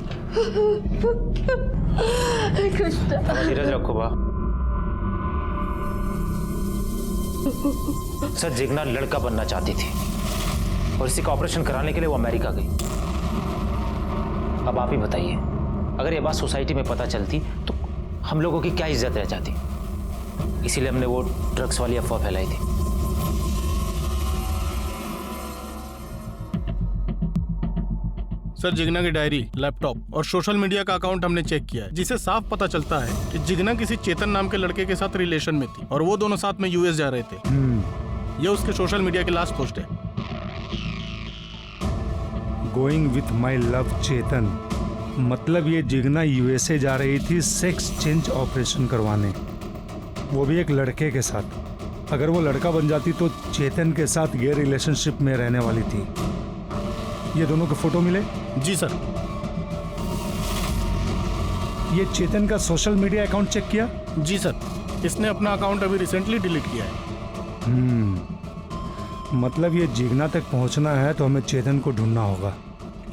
S12: धीरज रखो बा। सर जिग्ना लड़का बनना चाहती थी और इसी का ऑपरेशन कराने के लिए वो अमेरिका गई। अब आप ही बताइए, अगर ये बात सोसाइटी में पता चलती तो हम लोगों की क्या इज्जत रह जाती। इसीलिए हमने वो ड्रग्स वाली अफवाह फैलाई थी।
S15: सर जिग्ना की डायरी, लैपटॉप और सोशल मीडिया का अकाउंट हमने चेक किया है, जिसे साफ पता चलता है कि जिग्ना किसी चेतन नाम के लड़के के साथ रिलेशन में थी और वो दोनों साथ में यूएस जा रहे थे। ये उसके सोशल मीडिया की लास्ट पोस्ट है।
S9: गोइंग विथ माई लव चेतन। मतलब ये जिगना यूएसए जा रही थी सेक्स चेंज ऑपरेशन करवाने, वो भी एक लड़के के साथ। अगर वो लड़का बन जाती तो चेतन के साथ गे रिलेशनशिप में रहने वाली थी। ये दोनों के फोटो मिले?
S15: जी सर।
S9: ये चेतन का सोशल मीडिया अकाउंट चेक किया?
S15: जी सर, इसने अपना अकाउंट अभी रिसेंटली डिलीट किया है।
S9: मतलब ये जिगना तक पहुंचना है तो हमें चेतन को ढूंढना होगा।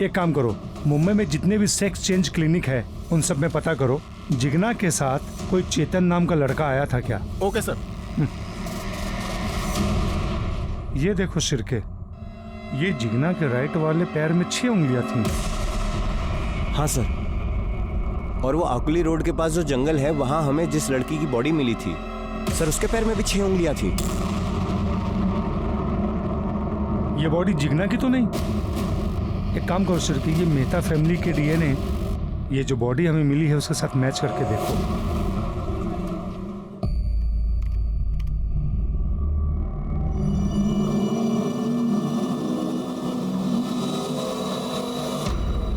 S9: एक काम करो, मुंबई में जितने भी सेक्स चेंज क्लिनिक है उन सब में पता करो जिगना के साथ कोई चेतन नाम का लड़का आया था क्या।
S15: Okay sir.
S9: ये देखो शिर्के, ये जिगना के राइट वाले पैर में 6 उंगलियां थी।
S5: हाँ सर, और वो आकुली रोड के पास जो जंगल है वहां हमें जिस लड़की की बॉडी मिली थी सर, उसके पैर में भी 6 उंगलियां थी।
S9: ये बॉडी जिगना की तो नहीं? एक काम करो शिर्के, ये मेहता फैमिली के डीएनए ये जो बॉडी हमें मिली है उसके साथ मैच करके देखो।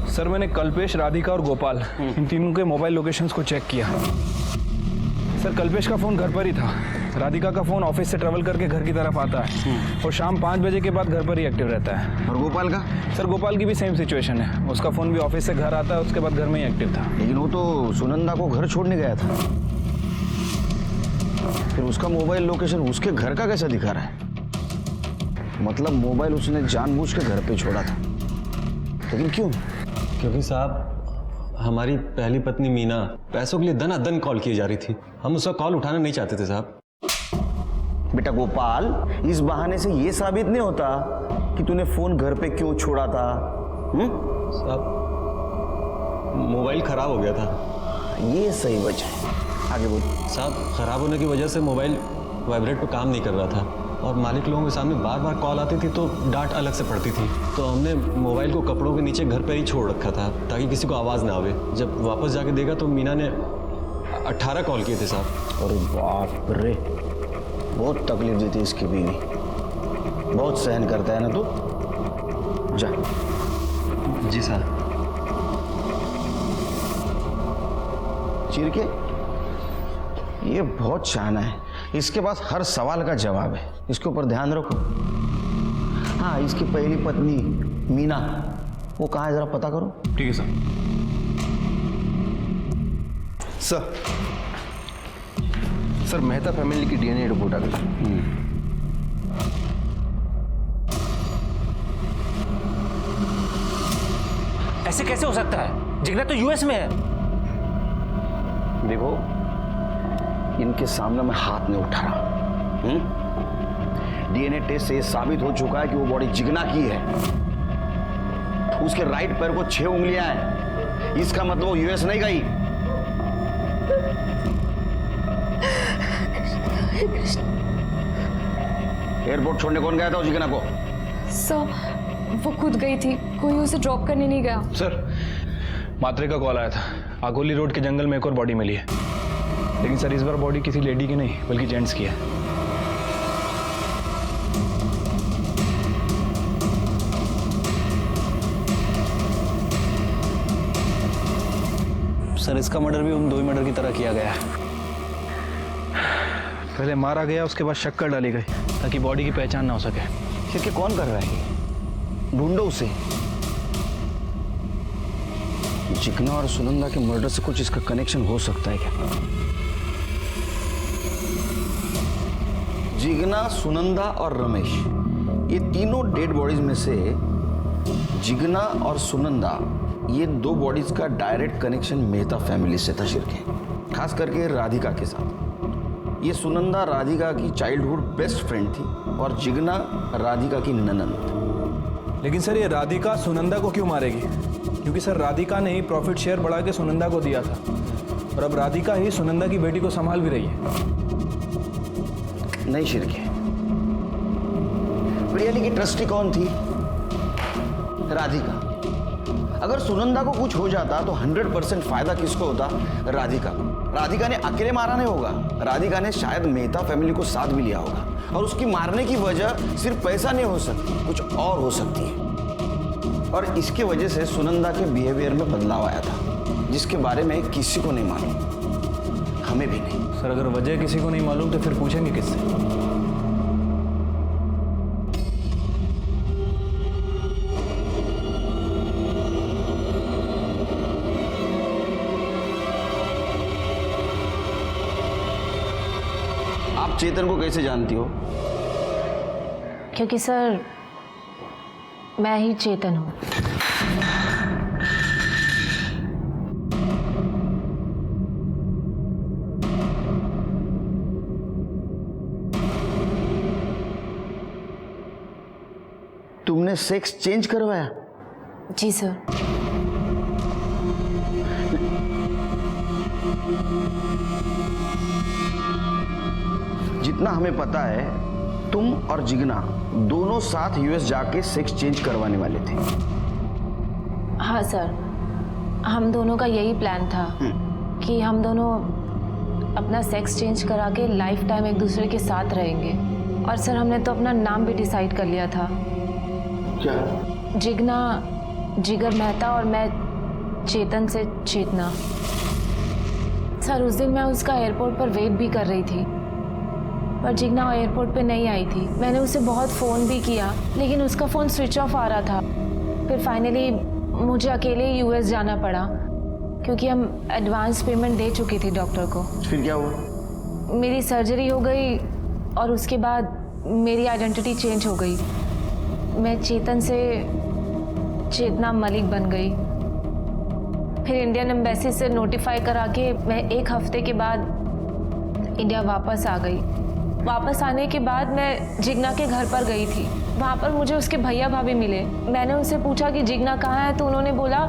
S6: सर मैंने कल्पेश, राधिका और गोपाल इन तीनों के मोबाइल लोकेशंस को चेक किया। सर कल्पेश का फ़ोन घर पर ही था, राधिका का फ़ोन ऑफिस से ट्रैवल करके घर की तरफ आता है और शाम 5 बजे के बाद घर पर ही एक्टिव रहता है।
S8: और गोपाल का?
S6: सर गोपाल की भी सेम सिचुएशन है, उसका फ़ोन भी ऑफिस से घर आता है, उसके बाद घर में ही एक्टिव था।
S8: लेकिन वो तो सुनंदा को घर छोड़ने गया था, फिर उसका मोबाइल लोकेशन उसके घर का कैसा दिखा रहा है? मतलब मोबाइल उसने जानबूझ के घर पे छोड़ा था, लेकिन क्यों?
S12: क्योंकि साहब हमारी पहली पत्नी मीना पैसों के लिए दनादन कॉल की जा रही थी, हम उसका कॉल उठाना नहीं चाहते थे साहब।
S8: बेटा गोपाल, इस बहाने से ये साबित नहीं होता कि तूने फोन घर पे क्यों छोड़ा था।
S12: साहब मोबाइल खराब हो गया था।
S8: ये सही वजह है, आगे बोल।
S12: साहब खराब होने की वजह से मोबाइल वाइब्रेट पे काम नहीं कर रहा था और मालिक लोगों के सामने बार बार कॉल आती थी तो डांट अलग से पड़ती थी, तो हमने मोबाइल को कपड़ों के नीचे घर पर ही छोड़ रखा था ताकि किसी को आवाज़ ना आवे। जब वापस जाके देखा तो मीना ने 18 कॉल किए थे साहब।
S8: अरे बाप रे, बहुत तकलीफ देती इसकी बीवी, बहुत सहन करता है ना तू। जा।
S12: जी सर।
S8: चिर के ये बहुत शाना है, इसके पास हर सवाल का जवाब है, इसके ऊपर ध्यान रखो। हाँ, इसकी पहली पत्नी मीना वो कहाँ है जरा पता करो।
S12: ठीक है सर।
S16: सर मेहता फैमिली की डीएनए रिपोर्ट आ गई।
S17: ऐसे कैसे हो सकता है? जिगना तो यूएस में है।
S8: देखो, इनके सामने मैं हाथ नहीं उठा रहा। डीएनए टेस्ट से ये साबित हो चुका है कि वो बॉडी जिगना की है। उसके राइट पैर को 6 उंगलियां हैं, इसका मतलब वो यूएस नहीं गई। एयरपोर्ट छोड़ने कौन गया था जिगना को?
S3: सर वो खुद गई थी, कोई उसे ड्रॉप करने नहीं गया।
S6: सर मात्रे का कॉल आया था, आगोली रोड के जंगल में एक और बॉडी मिली है, लेकिन सर इस बार बॉडी किसी लेडी की नहीं बल्कि जेंट्स की है। सर इसका मर्डर भी उन 2 मर्डर की तरह किया गया है। पहले मारा गया, उसके बाद शक्कर डाली गई ताकि बॉडी की पहचान ना हो सके।
S8: क्योंकि कौन कर रहा है? ढूंढो उसे। जिगना और सुनंदा के मर्डर से कुछ इसका कनेक्शन हो सकता है क्या? जिगना, सुनंदा और रमेश, ये तीनों डेड बॉडीज में से जिगना और सुनंदा, ये 2 बॉडीज का डायरेक्ट कनेक्शन मेहता फैमिली से था शिर्के, खास करके राधिका के साथ। ये सुनंदा राधिका की चाइल्डहुड बेस्ट फ्रेंड थी और जिगना राधिका की ननंद।
S6: लेकिन सर ये राधिका सुनंदा को क्यों मारेगी? क्योंकि सर राधिका ने ही प्रॉफिट शेयर बढ़ा के सुनंदा को दिया था और अब राधिका ही सुनंदा की बेटी को संभाल भी रही है।
S8: नहीं शिर्के, प्रियाली की ट्रस्टी कौन थी? राधिका। अगर सुनंदा को कुछ हो जाता तो 100% फायदा किसको होता? राधिका को। राधिका ने अकेले मारा नहीं होगा, राधिका ने शायद मेहता फैमिली को साथ भी लिया होगा और उसकी मारने की वजह सिर्फ पैसा नहीं हो सकती, कुछ और हो सकती है। और इसके वजह से सुनंदा के बिहेवियर में बदलाव आया था, जिसके बारे में किसी को नहीं मालूम, हमें भी नहीं।
S6: सर अगर वजह किसी को नहीं मालूम तो फिर पूछेंगे किससे?
S8: आप चेतन को कैसे जानती हो?
S3: क्योंकि सर मैं ही चेतन हूँ।
S8: तुमने सेक्स चेंज करवाया?
S3: जी सर।
S8: जितना हमें पता है, तुम और जिगना दोनों साथ यूएस जाके सेक्स चेंज करवाने वाले थे।
S3: हाँ सर, हम दोनों का यही प्लान था कि हम दोनों अपना सेक्स चेंज करा के लाइफ टाइम एक दूसरे के साथ रहेंगे। और सर हमने तो अपना नाम भी डिसाइड कर लिया था।
S8: क्या?
S3: जिगना जिगर मेहता और मैं चेतन से चेतना। सर उस दिन मैं उसका एयरपोर्ट पर वेट भी कर रही थी, पर जिगना एयरपोर्ट पे नहीं आई थी। मैंने उसे बहुत फ़ोन भी किया, लेकिन उसका फ़ोन स्विच ऑफ आ रहा था। फिर फाइनली मुझे अकेले यूएस जाना पड़ा, क्योंकि हम एडवांस पेमेंट दे चुकी थी डॉक्टर को।
S8: फिर क्या हुआ?
S3: मेरी सर्जरी हो गई और उसके बाद मेरी आइडेंटिटी चेंज हो गई। मैं चेतन से चेतना मलिक बन गई। फिर इंडियन एम्बेसी से नोटिफाई करा के मैं 1 हफ्ते के बाद इंडिया वापस आ गई। वापस आने के बाद मैं जिगना के घर पर गई थी। वहाँ पर मुझे उसके भैया भाभी मिले। मैंने उनसे पूछा कि जिगना कहाँ है, तो उन्होंने बोला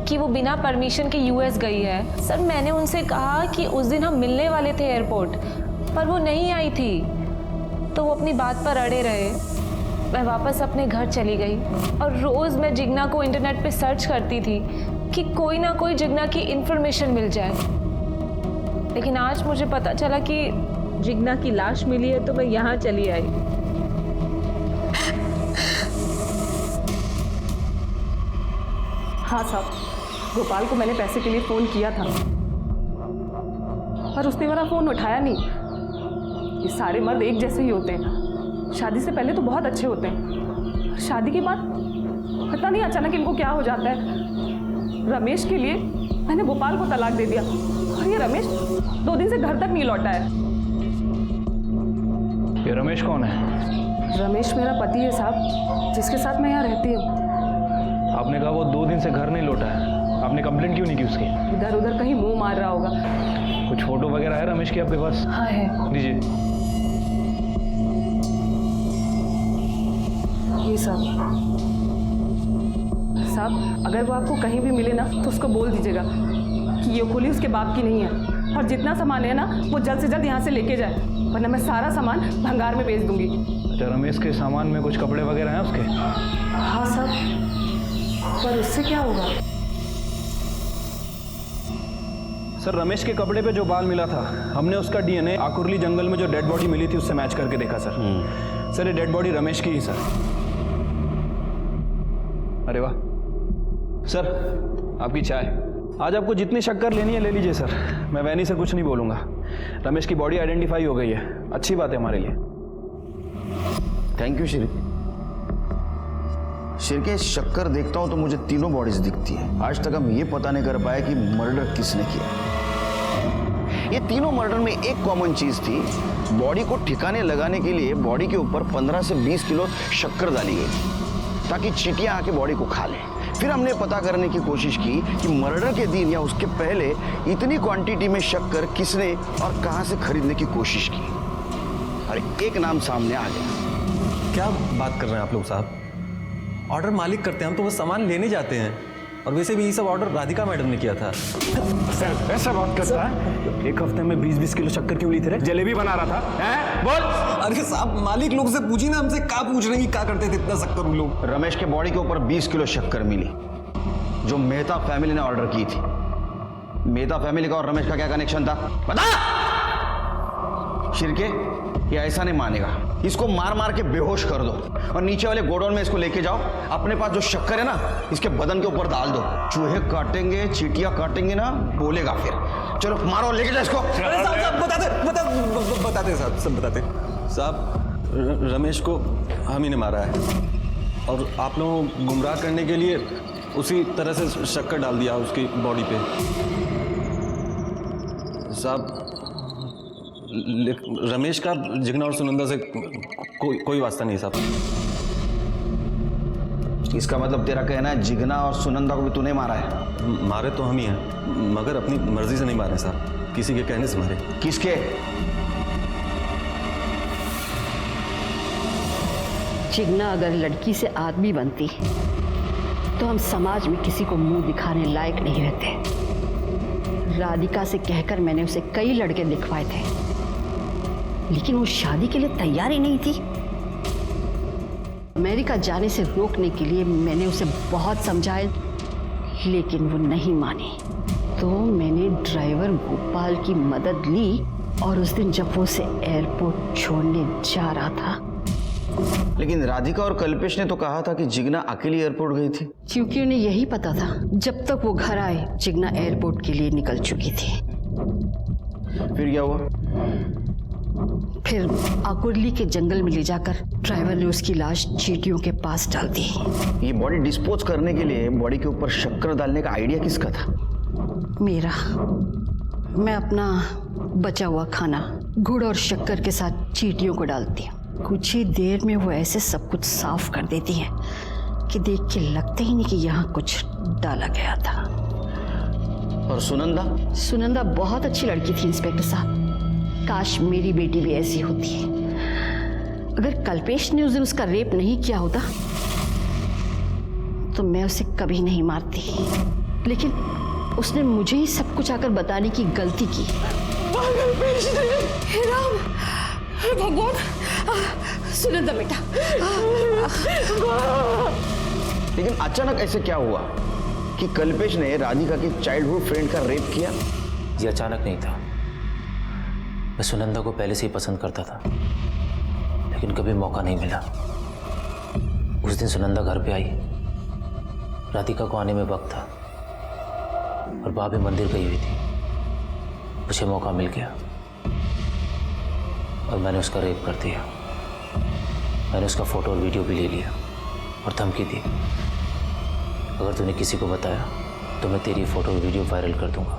S3: कि वो बिना परमिशन के यूएस गई है। सर मैंने उनसे कहा कि उस दिन हम मिलने वाले थे एयरपोर्ट, पर वो नहीं आई थी, तो वो अपनी बात पर अड़े रहे। मैं वापस अपने घर चली गई और रोज़ मैं जिगना को इंटरनेट पे सर्च करती थी कि कोई ना कोई जिगना की इन्फॉर्मेशन मिल जाए। लेकिन आज मुझे पता चला कि जिगना की लाश मिली है, तो मैं यहाँ चली आई।
S1: हाँ साहब, गोपाल को मैंने पैसे के लिए फ़ोन किया था, पर उसने मेरा फ़ोन उठाया नहीं। ये सारे मर्द एक जैसे ही होते हैं। शादी से पहले तो बहुत अच्छे होते हैं, शादी के बाद पता नहीं अचानक इनको क्या हो जाता है। रमेश के लिए मैंने गोपाल को तलाक दे दिया, और ये रमेश 2 दिन से घर तक नहीं लौटा है।
S6: ये रमेश कौन है?
S1: रमेश मेरा पति है साहब, जिसके साथ मैं यहाँ रहती हूँ।
S6: आपने कहा वो 2 दिन से घर नहीं लौटा है, आपने कंप्लेंट क्यों नहीं की उसकी?
S1: इधर उधर कहीं मुंह मार रहा होगा।
S6: कुछ फोटो वगैरह है रमेश की आपके पास?
S1: हाँ है।
S6: दीजिए।
S1: ये साहब, अगर वो आपको कहीं भी मिले ना, तो उसको बोल दीजिएगा कि ये खोली उसके बाप की नहीं है, और जितना सामान है ना वो जल्द से जल्द यहाँ से लेके जाए, वरना मैं सारा सामान भंगार में बेच दूंगी।
S6: अच्छा, रमेश के सामान में कुछ कपड़े वगैरह हैं उसके?
S1: हाँ साहब, पर उससे क्या होगा?
S6: सर रमेश के कपड़े पे जो बाल मिला था, हमने उसका डीएनए आकुरली जंगल में जो डेड बॉडी मिली थी उससे मैच करके देखा सर। सर ये डेड बॉडी रमेश की ही सर। अरे वाह सर, आपकी चाय। आज आपको जितनी शक्कर लेनी है ले लीजिए सर, मैं वैनी से कुछ नहीं बोलूँगा। रमेश की बॉडी आइडेंटिफाई हो गई है, अच्छी बात है हमारे लिए।
S8: Thank you Shri. शिरके शक्कर देखता हूं तो मुझे तीनों बॉडीज दिखती है। आज तक हम ये पता नहीं कर पाए कि मर्डर किसने किया। ये तीनों मर्डर में एक कॉमन चीज थी, बॉडी को ठिकाने लगाने के लिए बॉडी के ऊपर 15 से 20 किलो शक्कर डाली गई ताकि चींटियां आके बॉडी को खा लें। फिर हमने पता करने की कोशिश की कि मर्डर के दिन या उसके पहले इतनी क्वांटिटी में शक्कर किसने और कहां से खरीदने की कोशिश की, और एक नाम सामने आ गया।
S16: क्या बात कर रहे हैं आप लोग साहब? ऑर्डर मालिक करते हैं, हम तो बस सामान लेने जाते हैं। और वैसे भी ये सब ऑर्डर राधिका मैडम ने किया था।
S6: सर ऐसा बात करता है? 1 हफ्ते में 20-20 किलो शक्कर क्यों ली थे? जलेबी बना रहा था हैं? बोल।
S16: अरे साहब, मालिक लोग से पूछिए ना, हमसे क्या पूछ रहे हैं, क्या करते थे इतना शक्कर उन लोग?
S8: रमेश के बॉडी के ऊपर 20 किलो शक्कर मिली, जो मेहता फैमिली ने ऑर्डर की थी। मेहता फैमिली का और रमेश का क्या कनेक्शन था, बता। शिरके, ये ऐसा नहीं मानेगा। इसको मार मार के बेहोश कर दो और नीचे वाले गोडाउन में इसको लेके जाओ। अपने पास जो शक्कर है ना, इसके बदन के ऊपर डाल दो। चूहे काटेंगे, चींटियां काटेंगे ना, बोलेगा फिर। चलो मारो, लेके जाओ इसको।
S16: अरे साहब बताते साहब, सब बताते साहब। रमेश को हम ही ने मारा है और आप लोगों को गुमराह करने के लिए उसी तरह से शक्कर डाल दिया उसकी बॉडी पे साहब। रमेश का जिग्ना और सुनंदा से कोई वास्ता नहीं साहब।
S8: इसका मतलब तेरा कहना है जिग्ना और सुनंदा को भी तूने मारा है?
S16: मारे तो हम ही हैं, मगर अपनी मर्जी से नहीं मारे साहब, किसी के कहने से मारे।
S8: किसके?
S18: जिग्ना अगर लड़की से आदमी बनती तो हम समाज में किसी को मुंह दिखाने लायक नहीं रहते। राधिका से कहकर मैंने उसे कई लड़के दिखवाए थे, लेकिन वो शादी के लिए तैयार ही नहीं थी। अमेरिका जाने से रोकने के लिए मैंने उसे बहुत समझाया, लेकिन वो नहीं मानी। तो मैंने ड्राइवर गोपाल की मदद ली और उस दिन जब वो उसे एयरपोर्ट छोड़ने जा रहा था।
S8: लेकिन राधिका और कल्पेश ने तो कहा था कि जिग्ना अकेली एयरपोर्ट गई थी।
S18: क्योंकि उन्हें यही पता था जब तक वो घर आए जिग्ना एयरपोर्ट के लिए निकल चुकी थी।
S8: फिर क्या हुआ?
S18: फिर आकुर्ली के जंगल में ले जाकर ड्राइवर ने उसकी लाश चींटियों के पास डाल दी।
S8: ये बॉडी डिस्पोज करने के लिए बॉडी के ऊपर शक्कर डालने का आइडिया किसका था?
S18: मेरा। मैं अपना बचा हुआ खाना गुड़ और शक्कर के साथ चींटियों को डालती हूँ। कुछ ही देर में वो ऐसे सब कुछ साफ कर देती है कि देख के लगता ही नहीं कि यहाँ कुछ डाला गया था।
S8: और सुनंदा?
S18: सुनंदा बहुत अच्छी लड़की थी इंस्पेक्टर साहब। काश मेरी बेटी भी ऐसी होती। अगर कल्पेश ने उस दिन उसका रेप नहीं किया होता तो मैं उसे कभी नहीं मारती, लेकिन उसने मुझे ही सब कुछ आकर बताने की गलती की।
S1: हे राम, हे भगवान, सुनंदा बेटा।
S8: लेकिन अचानक ऐसे क्या हुआ कि कल्पेश ने राधिका के चाइल्डहुड फ्रेंड का रेप किया?
S17: ये अचानक नहीं था। मैं सुनंदा को पहले से ही पसंद करता था, लेकिन कभी मौका नहीं मिला। उस दिन सुनंदा घर पे आई, राधिका को आने में वक्त था और भाभी मंदिर गई हुई थी। मुझे मौका मिल गया और मैंने उसका रेप कर दिया। मैंने उसका फोटो और वीडियो भी ले लिया और धमकी दी, अगर तूने किसी को बताया तो मैं तेरी फोटो और वीडियो वायरल कर दूंगा।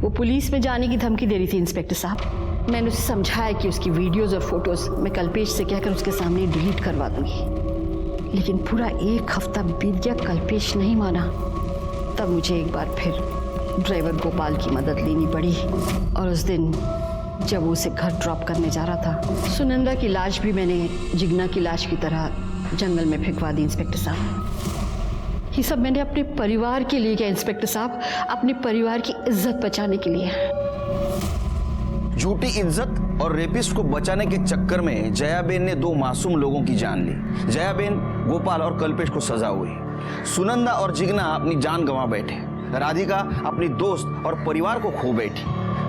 S18: वो पुलिस में जाने की धमकी दे रही थी इंस्पेक्टर साहब। मैंने उसे समझाया कि उसकी वीडियोस और फोटोज मैं कल्पेश से कहकर उसके सामने डिलीट करवा दूंगी, लेकिन पूरा 1 हफ्ता बीत गया, कल्पेश नहीं माना। तब मुझे एक बार फिर ड्राइवर गोपाल की मदद लेनी पड़ी और उस दिन जब वो उसे घर ड्रॉप करने जा रहा था, सुनंदा की लाश भी मैंने जिग्ना की लाश की तरह जंगल में फेंकवा दी इंस्पेक्टर साहब। ये सब मैंने अपने परिवार के लिए किया इंस्पेक्टर साहब, अपने परिवार की इज्जत बचाने के लिए।
S8: झूठी इज्जत और रेपिस्ट को बचाने के चक्कर में जयाबेन ने 2 मासूम लोगों की जान ली। जयाबेन, गोपाल और कल्पेश को सजा हुई। सुनंदा और जिग्ना अपनी जान गंवा बैठे। राधिका अपनी दोस्त और परिवार को खो बैठी।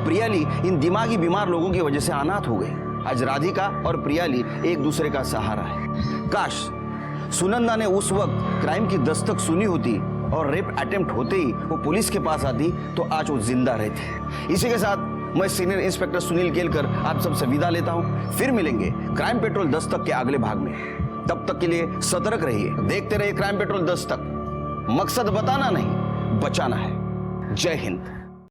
S8: प्रियाली इन दिमागी बीमार लोगों की वजह से अनाथ हो गई। आज राधिका और प्रियाली एक दूसरे का सहारा है। काश सुनंदा ने उस वक्त क्राइम की दस्तक सुनी होती और रेप अटेम्प्ट होते ही वो पुलिस के पास आती तो आज वो जिंदा रहते। इसी के साथ मैं सीनियर इंस्पेक्टर सुनील केलकर आप सबसे विदा लेता हूं। फिर मिलेंगे क्राइम पेट्रोल दस्तक के अगले भाग में। तब तक के लिए सतर्क रहिए, देखते रहिए क्राइम पेट्रोल दस्तक। मकसद बताना नहीं, बचाना है। जय हिंद।